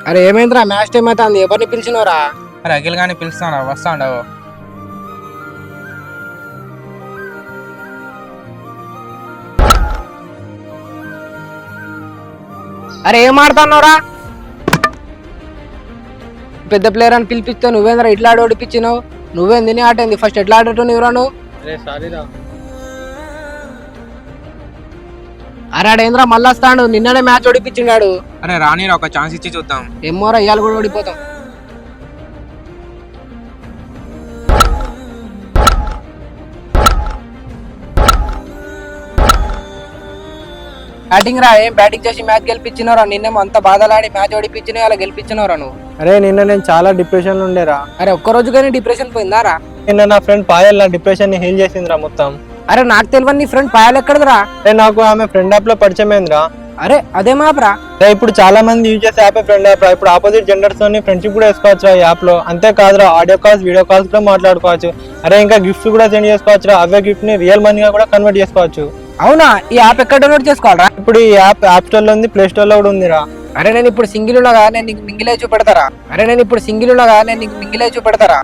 అరే ఏమైందిరా match time అయితే అంది ఎవరిని పిలిచినవరా? అరే అఖిల్ గాని పిలుస్తాను, వస్తా ఉండవు. అరే ఏం ఆడుతున్నావురా? పెద్ద ప్లేయర్ అని పిలిపిస్తే నువ్వేంద్రా ఇట్లా ఆడి ఓడిపించినావు? నువ్వేం తిని ఆటేంది? ఫస్ట్ ఎట్లా ఆడటం నువ్వురా నువ్వు? అరే ఆడేంద్రా మళ్ళా వస్తాడు, నిన్ననే మ్యాచ్ ఓడిపించిండాడు. అరే రానీరా, ఒక ఛాన్స్ ఇచ్చి చూద్దాం. ఏమోరా ఇవాళ కూడా ఓడిపోతాం. బ్యాటింగ్ రా, ఏం బ్యాటింగ్ చేసి మ్యాచ్ గెలిపించినవరా? నిన్నేమో అంత బాధలాడి మ్యాచ్ ఓడిపించిన అలా గెలిపించినవరా నువ్వు? అరే నిన్న నేను చాలా డిప్రెషన్ లో ఉండేరా. అరే ఒక్క రోజు కానీ డిప్రెషన్ పోయిందారా? నిన్న నా ఫ్రెండ్ పాయల్ నా డిప్రెషన్ ని హీల్ చేసిందిరా మొత్తం. అరే నాకు తెలియని నీ ఫ్రెండ్ పాయల్ ఎక్కడదిరా? అరే నాకు ఆమె ఫ్రెండ్ యాప్ లో పరిచయం అయిందిరా. అరే అదే మాప్రా. అరే ఇప్పుడు చాలా మంది యూజ్ చేసే యాప్ ఫ్రెండ్ యాప్ రా. ఇప్పుడు ఆపోజిట్ జెండర్స్ తోని ఫ్రెండ్షిప్ కూడా వేసుకోవచ్చు ఈ యాప్ లో. అంతేకాదురా ఆడియో కాల్స్ వీడియో కాల్స్ కూడా మాట్లాడుకోవచ్చు. అరే ఇంకా గిఫ్ట్స్ కూడా సెండ్ చేసుకోవచ్చు రా. అవే గిఫ్ట్ ని రియల్ మనీగా కూడా కన్వర్ట్ చేసుకోవచ్చు. అవునా? ఈ యాప్ ఎక్కడ డౌన్లోడ్ చేసుకోవాలరా? ఇప్పుడు ఈ యాప్ యాప్ స్టోర్ లో ఉంది, ప్లే స్టోర్ లో కూడా ఉందిరా. అరే నేను ఇప్పుడు సింగిల్ ఉండగా నేను నీకు మింగిలే చూపెడతారా?